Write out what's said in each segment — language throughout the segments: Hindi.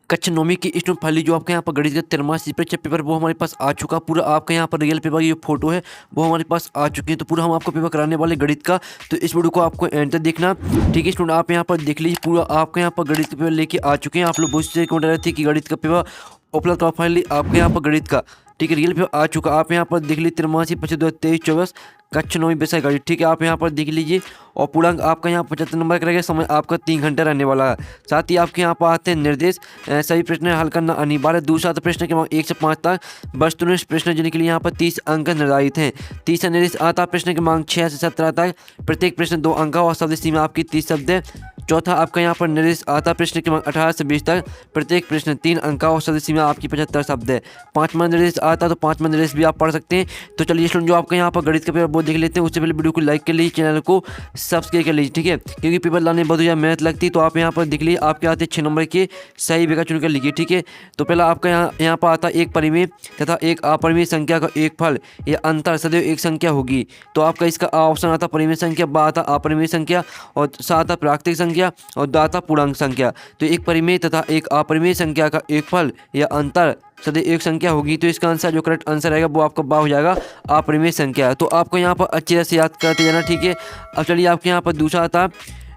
कक्षा 9वीं की स्टूडेंट फाइनली जो आपके यहाँ पर गणित का त्रैमासिक परीक्षा पेपर वो हमारे पास आ चुका। पूरा आपका यहाँ पर रियल पेपर की जो फोटो है वो हमारे पास आ चुकी है। तो पूरा हम आपको पेपर कराने वाले गणित का, तो इस वीडियो को आपको एंड तक देखना। ठीक है स्टूडेंट, आप यहाँ पर देख लीजिए पूरा आपके यहाँ पर गणित का पेपर लेके आ चुके हैं। आप लोग बहुत से कमेंट रहे थे कि गणित का पेपर उपलब्ध हुआ, फाइनली आपके यहाँ पर गणित का ठीक है रियल पेपर आ चुका। आप यहाँ पर देख लीजिए त्रैमासिक परीक्षा 2023-24 कक्षा 9वीं विषय गणित। ठीक है, आप यहाँ पर देख लीजिए और पूर्णांक आपका यहाँ 75 नंबर का रहेगा। समय आपका 3 घंटा रहने वाला है। साथ ही आपके यहाँ पर आते हैं निर्देश, सभी प्रश्न हल करना अनिवार्य। दूसरा तो प्रश्न क्रमांक 1 से 5 तक वस्तुनिष्ठ प्रश्न जिनके लिए यहाँ पर 30 अंक निर्धारित हैं। तीसरा निर्देश आता है प्रश्न क्रमांक 6 से 17 तक, प्रत्येक प्रश्न 2 अंक और शब्द सीमा आपकी 30 शब्द है। चौथा आपका यहाँ पर निर्देश आता है प्रश्न क्रमांक 18 से 20 तक, प्रत्येक प्रश्न 3 अंक और शब्द सीमा आपकी 75 शब्द है। पांचवा निर्देश आता है तो पांचवा निर्देश भी आप पढ़ सकते हैं। तो चलिए स्टूडेंट जो आपका यहाँ पर गणित का पेपर वो देख लेते हैं। उससे पहले वीडियो को लाइक कर लीजिए, चैनल को सब्सक्राइब कर लीजिए। ठीक है, क्योंकि पेपर लाने में बहुत ज़्यादा मेहनत लगती है। तो आप यहाँ पर देख लीजिए आपके आते 6 नंबर के सही विकल्प चुन कर लीजिए। ठीक है, तो पहला आपका यहाँ पर आता है एक परिमेय तथा एक अपरिमेय संख्या का एक फल या अंतर सदैव एक संख्या होगी। तो आपका इसका ऑप्शन आता परिमेय संख्या, बा आता अपरिमेय संख्या और सा आता प्राकृतिक संख्या और दा आता पूर्णांक संख्या। तो एक परिमेय तथा एक अपरिमेय संख्या का एक फल या अंतर सदैव एक संख्या होगी। तो इसका आंसर जो करेक्ट आंसर रहेगा वो आपका बा हो जाएगा, अपरिमेय संख्या। तो आपको यहाँ पर अच्छी तरह से याद करते जाना। ठीक है, अब चलिए आपके यहाँ पर दूसरा आता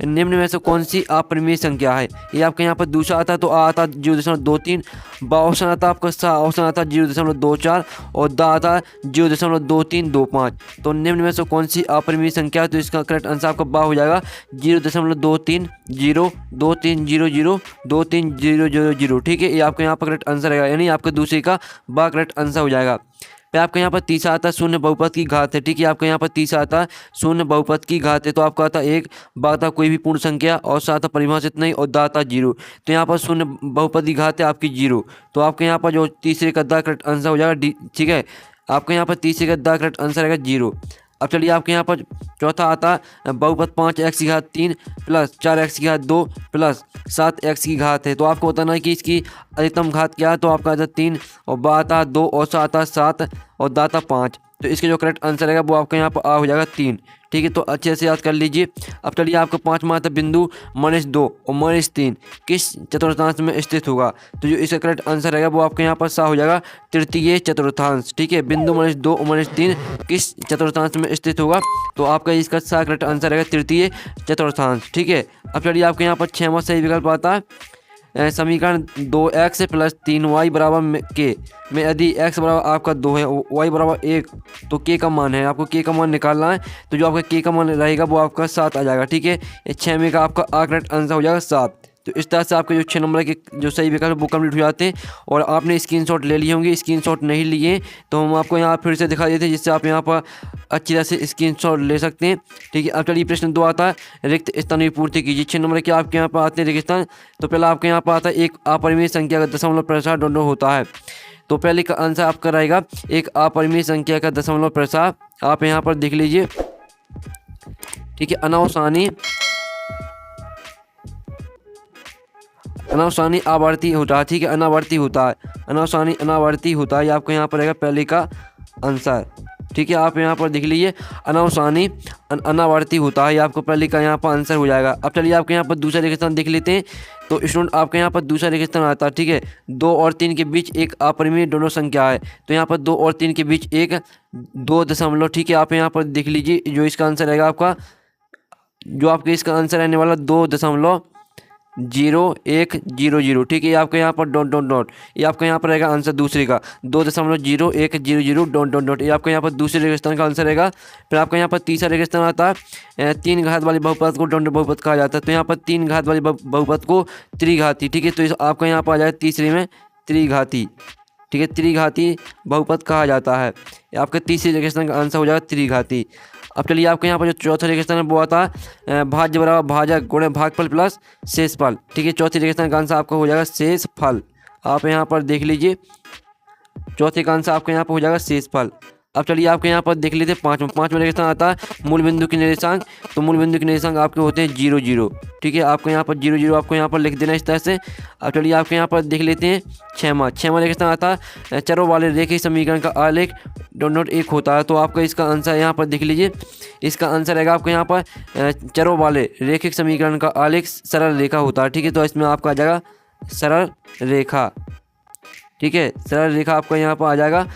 निम्न में से कौन सी अपरिमेय संख्या है। ये आपके यहाँ पर दूसरा आता तो आ आता 0.23, बा ऑप्शन आता आपका सा ऑप्शन आता 0.24 और दा आता 0.2325। तो निम्न में से कौन सी अपरिमेय संख्या है। तो इसका करेक्ट आंसर आपका बा हो जाएगा 0.230023002300। ठीक है, ये आपका यहाँ पर करेक्ट आंसर रहेगा, यानी आपका दूसरे का बा करेक्ट आंसर हो जाएगा। फिर आपका यहाँ पर तीसरा आता है शून्य बहुपद की घात है। ठीक है, आपका यहाँ पर तीसरा आता है शून्य बहुपद की घात है। तो आपका आता एक, बा आता कोई भी पूर्ण संख्या और साथ परिभाषित नहीं और दा आता 0। तो यहाँ पर शून्य बहुपद की घात है आपकी 0। तो आपके यहाँ पर जो तीसरे का दा करेक्ट आंसर हो जाएगा डी। ठीक है, आपके यहाँ पर तीसरे का दा करेक्ट आंसर रहेगा 0। अब चलिए आपके यहाँ पर चौथा आता है बहुपद 5x की घात 3 प्लस 4x की घात 2 प्लस 7x की घात है। तो आपको बताना है कि इसकी अधिकतम घात क्या है। तो आपका आता 3 और बा आता 2 और सा आता 7 और दा आता 5। तो इसके जो करेक्ट आंसर रहेगा वो आपका यहाँ पर आ हो जाएगा 3। ठीक है, तो अच्छे से याद कर लीजिए। अब चलिए आपका पाँचवा आता बिंदु -2 और -3 किस चतुर्थांश में स्थित होगा। तो जो इसका करेक्ट आंसर रहेगा वो आपके यहाँ पर सा हो जाएगा तृतीय चतुर्थांश। ठीक है, बिंदु -2 और -3 किस चतुर्थांश में स्थित होगा। तो आपका इसका सा करेक्ट आंसर रहेगा तृतीय चतुर्थांश। ठीक है, अब चलिए आपके यहाँ पर 6वां सही विकल्प आता है समीकरण 2x प्लस 3y बराबर के में यदि x बराबर आपका 2 है y बराबर 1 तो k का मान है। आपको k का मान निकालना है। तो जो आपका k का मान रहेगा वो आपका 7 आ जाएगा। ठीक है, 6 में का आपका करेक्ट आंसर हो जाएगा 7। तो इस तरह से आपके जो 6 नंबर के जो सही विकल्प वो कंप्लीट हो जाते हैं। और आपने स्क्रीनशॉट ले लिए होंगे, स्क्रीनशॉट नहीं लिए तो हम आपको यहाँ फिर से दिखा देते हैं, जिससे आप यहाँ पर अच्छी तरह से स्क्रीनशॉट ले सकते हैं। ठीक है, अब चलिए प्रश्न 2 आता है रिक्त स्थान की पूर्ति कीजिए। 6 नंबर के आपके यहाँ पर आते हैं रिक्त स्थान। तो पहला आपके यहाँ पर आता है एक अपरिमेय संख्या का दशमलव प्रसार दोनों होता है। तो पहले का आंसर आपका रहेगा एक अपरिमेय संख्या का दशमलव प्रसार। आप यहाँ पर देख लीजिए। ठीक है, अनावसानी आवर्ती होता है। ठीक है, अनावर्ती होता है, अनावसानी अनावर्ती होता है। ये आपको यहाँ पर रहेगा पहले का आंसर। ठीक है, आप यहाँ पर देख लीजिए अनावसानी अनावर्ती होता है। ये आपको पहले का यहाँ पर आंसर हो जाएगा। अब चलिए आपके यहाँ पर दूसरा रेगिस्तान देख लेते हैं। तो स्टूडेंट आपके यहाँ पर दूसरा रेगिस्तान आता है। ठीक है, 2 और 3 के बीच एक अपरिमेय दोनों संख्या है। तो यहाँ पर 2 और 3 के बीच एक 2 दशमलव। ठीक है, आप यहाँ पर देख लीजिए जो इसका आंसर रहेगा आपका, जो आपके इसका आंसर रहने वाला 2.0100। ठीक है, आपके यहाँ पर डॉट ये आपका यहाँ पर रहेगा आंसर दूसरे का 2.0100 ये आपका यहाँ पर दूसरे रेगिस्तान का आंसर रहेगा। फिर आपका यहाँ पर तीसरा रेगिस्तान आता है 3 घात वाले बहुपद को डॉट बहुपद कहा जाता है। तो यहाँ पर 3 घात वाले बहुपद को त्रिघाती। ठीक है, तो आपका यहाँ पर आ जाए तीसरे में त्रिघाती। ठीक है, त्रिघाती बहुपद कहा जाता है। आपका तीसरे रेगिस्तान का आंसर हो जाएगा त्रिघाती। अब चलिए आपके यहाँ पर जो चौथा रेगिस्तान है वो आता है भाज्य बराबर भाजक गुणे भागफल प्लस शेषफल। ठीक है, चौथे रेगिस्तान का आंसर आपका हो जाएगा शेषफल। आप यहाँ पर देख लीजिए चौथे का आंसर आपके यहाँ पर हो जाएगा शेषफल। अब चलिए आपके यहाँ पर देख लेते हैं पाँचवा रेगिस्तान आता है मूल बिंदु के निर्देशांक। तो मूल बिंदु के निर्देशांक आपके होते हैं 0 0। ठीक है, आपको यहाँ पर 0 0 आपको यहाँ पर लिख देना इस तरह से। अब चलिए आपके यहाँ पर देख लेते हैं 6वां रेगिस्तान आता है चरों वाले रेखीय समीकरण का आलेख डॉट 1 होता है। तो आपका इसका आंसर यहाँ पर देख लीजिए, इसका आंसर रहेगा आपको यहाँ पर चरों वाले रेखिक समीकरण का आलेख सरल रेखा होता है। ठीक है, तो इसमें आपका आ जाएगा सरल रेखा, ठीक है, सरल रेखा आपका यहाँ पर आ जाएगा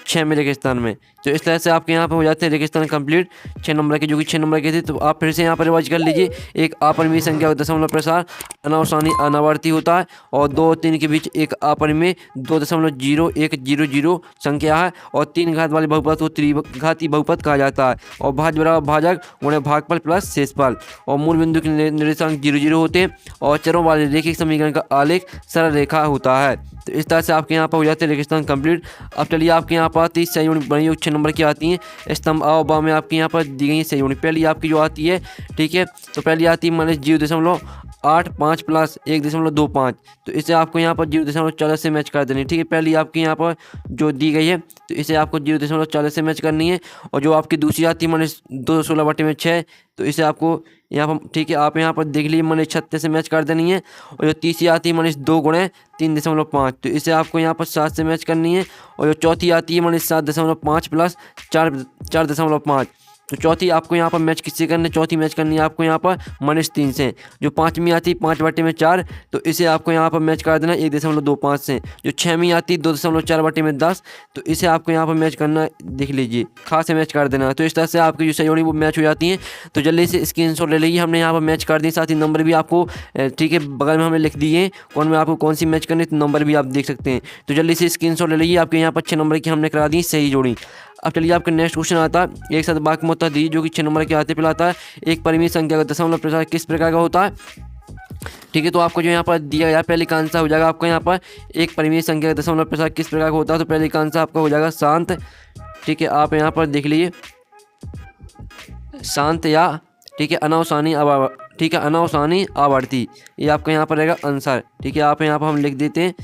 6 में रेगिस्तान में। तो इस तरह से आपके यहाँ पर हो जाते हैं रेगिस्तान कंप्लीट 6 नंबर के, जो कि 6 नंबर के थे। तो आप फिर से यहाँ पर रिवाइज कर लीजिए। एक अपरिमेय संख्या का दशमलव प्रसार अनावसानी अनावर्ती होता है, और 2 और 3 के बीच एक अपरिमेय 2.0100 संख्या है, और 3 घात वाले बहुपद को त्रिघाती बहुपद कहा जाता है। और भाज्य बराबर भाजक गुणे भागफल प्लस शेषफल, और मूल बिंदु के निर्देशांक 0 होते हैं, और चरों वाले रैखिक समीकरण का आलेख सरल रेखा होता है। तो इस तरह से आपके यहाँ पर हो जाते हैं रेगिस्तान कंप्लीट। अब चलिए आपके यहाँ पर 30 सही बनी हुई 6 नंबर की आती हैं। स्तंभ आ और बा में आपके यहाँ पर दी गई है सही होनी। पहली आपकी जो आती है, ठीक है, तो पहली आती है -0.85 प्लस 1.25। तो इसे आपको यहाँ पर 0.40 से मैच कर देनी है, ठीक है। पहली आपकी यहाँ पर जो दी गई है, तो इसे आपको 0.40 से मैच करनी है। और जो आपकी दूसरी आती है -216/6, तो इसे आपको यहाँ पर, ठीक है, आप यहाँ पर देख लीजिए -36 से मैच कर देनी है। और जो तीसरी आती है -2 गुणे 3.5, तो इसे आपको यहाँ पर 7 से मैच करनी है। और जो चौथी आती है -7.5 प्लस 4.5, तो चौथी आपको यहाँ पर मैच किससे करनी है? चौथी मैच करनी है आपको यहाँ पर -3 से। जो पाँचवीं आती है 5/4, तो इसे आपको यहाँ पर मैच कर देना 1.25 से। जो छवीं आती है 2.4/10, तो इसे आपको यहाँ पर मैच करना, देख लीजिए, खास से मैच कर देना। तो इस तरह से आपकी जो सही होनी वो मैच हो जाती है। तो जल्दी से स्क्रीनशॉट ले लीजिए, हमने यहाँ पर मैच कर दी, साथ ही नंबर भी आपको, ठीक है, बगल में हमने लिख दिए कौन में आपको कौन सी मैच करनी है, तो नंबर भी आप देख सकते हैं। तो जल्दी से स्क्रीनशॉट ले लीजिए, आपके यहाँ पर 6 नंबर की हमने करा दी सही जोड़ी। अब चलिए आपका नेक्स्ट क्वेश्चन आता है एक साथ बाकी मोहता दी, जो कि 6 नंबर के आते पे आता है। एक परिमेय संख्या का दशमलव प्रसार किस प्रकार का होता है, ठीक है। तो आपको जो यहाँ पर दिया गया पहले का आंसर हो जाएगा आपका यहाँ पर एक परिमेय संख्या का दशमलव प्रसार किस प्रकार का होता है। तो पहले का आंसर आपका हो जाएगा शांत, ठीक है, आप यहाँ पर देख लीजिए, शांत या, ठीक है, अनावसानी ठीक है, अनावसानी आवर्ती, ये आपका यहाँ पर रहेगा आंसर, ठीक है। आप यहाँ पर हम लिख देते हैं,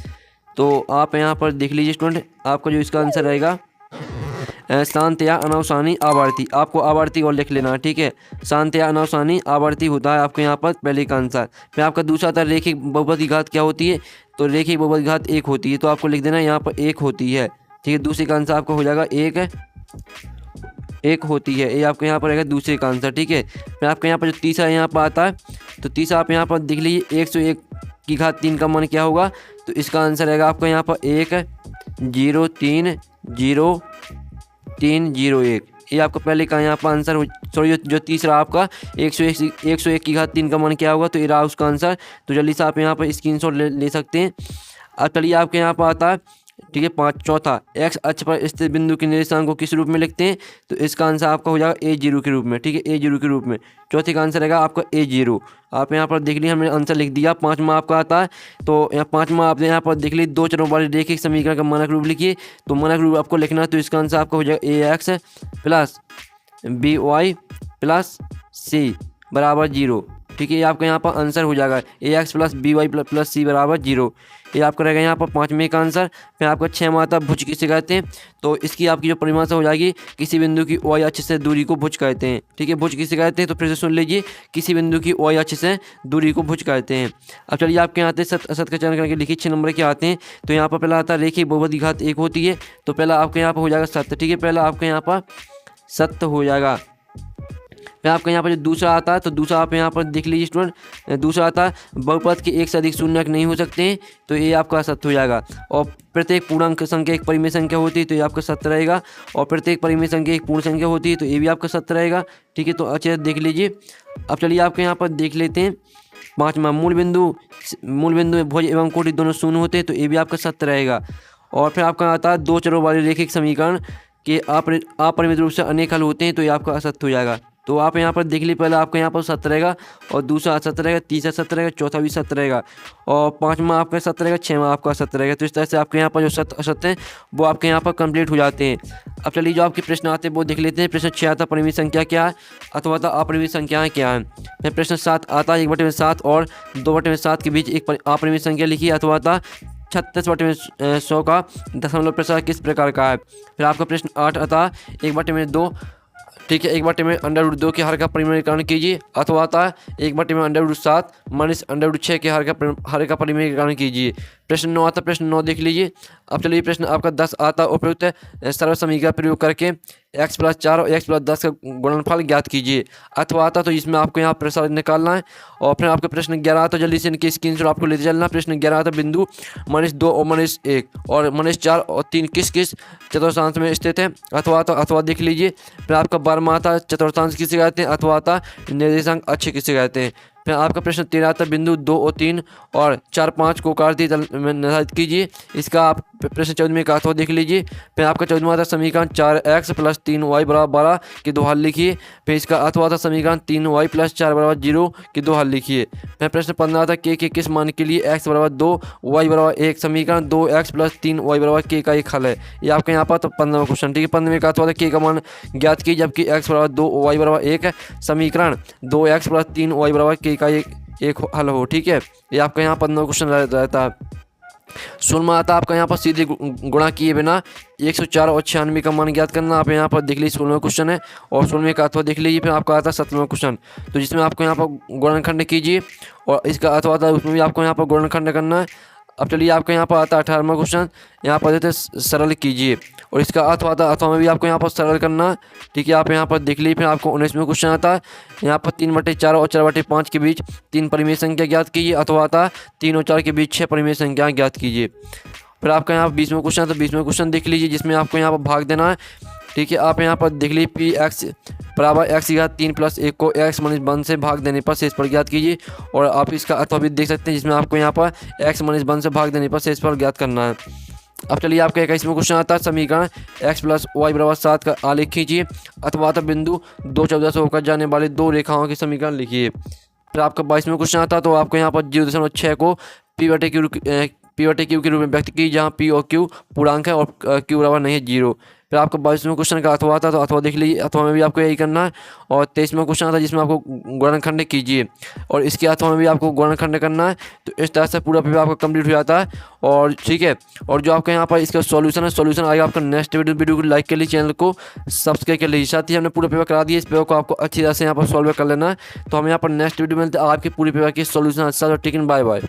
तो आप यहाँ पर देख लीजिए स्टूडेंट, आपका जो इसका आंसर रहेगा शांत या अनावसानी आवर्ती, आपको आवर्ती और लिख लेना है, ठीक है। शांत या अनावसानी आवर्ती होता है आपके यहाँ पर पहले का आंसर। फिर आपका दूसरा था रेखिक बहुपद की घात क्या होती है, तो रेखिक बहुपद की घात 1 होती है, तो आपको लिख देना यहाँ पर 1 होती है, ठीक है। दूसरे का आंसर आपका हो जाएगा 1 होती है, ये आपके यहाँ पर रहेगा दूसरे का आंसर, ठीक है। फिर आपके यहाँ पर जो तीसरा यहाँ पर आता है, तो तीसरा आप यहाँ पर देख लीजिए 101 की घात 3 का मान क्या होगा, तो इसका आंसर रहेगा आपका यहाँ पर 1030301, ये आपका पहले का यहाँ पर आंसर हो। सॉरी, जो तीसरा आपका 101 की घात 3 का मान क्या होगा, तो ये रहा उसका आंसर। तो जल्दी से आप यहाँ पर स्क्रीनशॉट ले सकते हैं। अब चलिए आपके यहाँ पर आता है, ठीक है, चौथा एक्स अक्ष पर स्थित बिंदु के निर्देशांक को किस रूप में लिखते हैं, तो इसका आंसर आपका हो जाएगा A0 के रूप में, ठीक है, A0 के रूप में। चौथे का आंसर रहेगा आपका A0, आप यहाँ पर देख लीजिए, हमने आंसर लिख दिया। पाँचवा आपका आता है, तो यहाँ पाँचवा आपने यहाँ पर देख लीजिए, 2 चरों वाले रैखिक समीकरण का मानक रूप लिखिए, तो मानक रूप आपको लिखना है। तो इसका आंसर आपका हो जाएगा AX plus BY plus C बराबर 0, ठीक है, ये आपका यहाँ पर आंसर हो जाएगा AX plus BY plus C बराबर 0, ये आपका रहेगा यहाँ पर पाँचवें का आंसर। फिर आपका 6 आता भुज किसे कहते हैं, तो इसकी आपकी जो परिभाषा हो जाएगी, किसी बिंदु की Y अक्ष से दूरी को भुज कहते हैं, ठीक है। भुज किसे कहते हैं, तो फिर से सुन लीजिए, किसी बिंदु की Y अक्ष से दूरी को भुज कहते हैं। अब चलिए आपके यहाँ आते हैं सत का चयन करके लिखिए 6 नंबर के आते हैं। तो यहाँ पर पहला आता है रेखिक बहुपद की घात 1 होती है, तो पहला आपके यहाँ पर हो जाएगा सत्य, ठीक है, पहला आपके यहाँ पर सत्य हो जाएगा। फिर आपका यहाँ पर जो दूसरा आता है, तो दूसरा आप यहाँ पर देख लीजिए स्टूडेंट, दूसरा आता है बहुपद के एक से अधिक शून्यक नहीं हो सकते हैं, तो ये आपका सत्य हो जाएगा। और प्रत्येक पूर्णांक संख्या एक परिमेय संख्या होती है, तो ये आपका सत्य रहेगा। और प्रत्येक परिमेय संख्या एक पूर्ण संख्या होती है, तो ये भी आपका सत्य रहेगा, ठीक है। तो अच्छे देख लीजिए। अब चलिए आपके यहाँ पर देख लेते हैं पाँचवा, मूल बिंदु में भुज एवं कोटि दोनों शून्य होते हैं, तो ये भी आपका सत्य रहेगा। और फिर आपका आता है 2 चरों वाले रैखिक समीकरण के अपरिमित रूप से अनेक हल होते हैं, तो ये आपका असत्य हो जाएगा। तो आप यहाँ पर देख लीजिए, पहले आपका यहाँ पर सत्य रहेगा, और दूसरा असत्य रहेगा, तीसरा सत्य रहेगा, चौथा भी सत्य रहेगा, और पाँचवा आपका सत्य रहेगा, 6वां आपका असत्य रहेगा। तो इस तरह से आपके यहाँ पर जो सत्य असत्य हैं वो आपके यहाँ पर कंप्लीट हो जाते हैं। अब चलिए जो आपके प्रश्न आते हैं वो देख लेते हैं। प्रश्न 6 आता परिमेय संख्या क्या है अथवा अपरिमेय संख्याएँ क्या हैं। फिर प्रश्न 7 आता है 1/7 और 2/7 के बीच एक अपरिमेय संख्या लिखी अथवा 36/100 का दशमलव प्रसार किस प्रकार का है। फिर आपका प्रश्न 8 आता है 1/2, ठीक है, 1/√2 के हर का परिमेयकरण कीजिए, अथवा आता है 1/√7 - √6 के हर का परिमेयकरण कीजिए। प्रश्न 9 आता, प्रश्न 9 देख लीजिए। अब चलिए प्रश्न आपका 10 आता, उपयुक्त सरल समीकरण प्रयोग करके x + 4 और x + 10 का गुणनफल ज्ञात कीजिए। अथवा आता तो इसमें आपको यहाँ प्रश्न निकालना है। और फिर आपका प्रश्न 11 आता, जल्दी से इनके स्क्रीनशॉट आपको लेते चलना। प्रश्न 11 आता, बिंदु -2 और -1 और -4 और 3 किस किस चतुर्थांश में स्थित है। अथवा आता, अथवा देख लीजिए। फिर आपका 12वां आता, चतुर्थांश किसे कहते हैं। अथवा आता, निर्देशांक अक्ष किसे कहते हैं। फिर आपका प्रश्न 13 आता, बिंदु 2 और 3 और 4, 5 को कार्तीय तल में निर्धारित कीजिए। इसका आप प्रश्न 14वें का अथवा देख लीजिए। फिर आपका 14वां आता, समीकरण 4x + 3y = 12 के 2 हल लिखिए। फिर इसका अथवा आता, समीकरण 3y + 4 = 0 के 2 हल लिखिए। फिर प्रश्न 15 आता, k के किस मान के लिए x = 2 y = 1 समीकरण 2x + 3y = k का एक हल है। ये आपके यहाँ पर तो 15वां क्वेश्चन, ठीक है। 15वें का अथवा आता, k का मान ज्ञात कीजिए, जबकि x = 2 y = 1 समीकरण 2x + 3y = k का एक हल हो, ठीक है। ये आपका यहाँ 15वां क्वेश्चन रहता है। 16वां आता, आपका यहाँ पर सीधे गुणा किए बिना 104 और 96 का मान ज्ञात करना। आप यहाँ पर देख लीजिए 16वां क्वेश्चन है। और 16वें का अथवा देख लीजिए। फिर आपका आता 17वां क्वेश्चन, तो जिसमें आपको यहाँ पर गुणनखंड कीजिए और इसका अथवा आता, उसमें भी आपको यहाँ पर गुणनखंड करना है। अब चलिए आपके यहाँ पर आता 18वां क्वेश्चन, यहाँ पर देते सरल कीजिए और इसका अथवा आता, अथवा में भी आपको यहाँ पर सरल करना है, ठीक है। आप यहाँ पर देख लीजिए। फिर आपको 19वां क्वेश्चन आता है, यहाँ पर 3/4 और 4/5 के बीच 3 परिमेय संख्या ज्ञात कीजिए। अथवा आता 3 और 4 के बीच 6 परिमेय संख्या ज्ञात कीजिए। फिर आपका यहाँ 20वां क्वेश्चन है, तो 20वां क्वेश्चन देख लीजिए, जिसमें आपको यहाँ पर भाग देना है, ठीक है। आप यहाँ पर देख लीजिए, px = x3 + 1 को x - 1 से भाग देने पर शेषफल ज्ञात कीजिए। और आप इसका अथवा भी देख सकते हैं, जिसमें आपको यहाँ पर x - 1 से भाग देने पर शेषफल ज्ञात करना है। अब चलिए आपका 21वां क्वेश्चन आता है, समीकरण x + y = 7 का आलेख खींचिए। अथवा आता, बिंदु 2, 14 से होकर जाने वाले 2 रेखाओं के समीकरण लिखिए। फिर आपका 22वां क्वेश्चन आता है, तो आपको यहाँ पर 0.6 को p/q के रूप में व्यक्त कीजिए, जहाँ p और q पूर्णांक है और q बराबर नहीं है 0। फिर आपका 22वें क्वेश्चन का अथवा आता है, तो अथवा देख लीजिए। अथवा में भी आपको यही करना है। और 23वां क्वेश्चन आता है, जिसमें आपको गुणनखंड कीजिए और इसके अथवा में भी आपको गुणनखंड करना है। तो इस तरह से पूरा पेपर आपका कंप्लीट हो जाता है, और ठीक है। और जो आपका यहाँ पर इसका सॉल्यूशन है, सॉल्यूशन आएगा आपका नेक्स्ट वीडियो को लाइक कर लीजिए, चैनल को सब्सक्राइब कर लीजिए। साथ ही हमने पूरा पेपर करा दिया, इस पेपर को आपको अच्छी तरह से यहाँ पर सॉल्व कर लेना है। तो हम यहाँ पर नेक्स्ट वीडियो में मिलते हैं आपके पूरे पेपर की सॉल्यूशन। अच्छा, तो टेक इन, बाय बाय।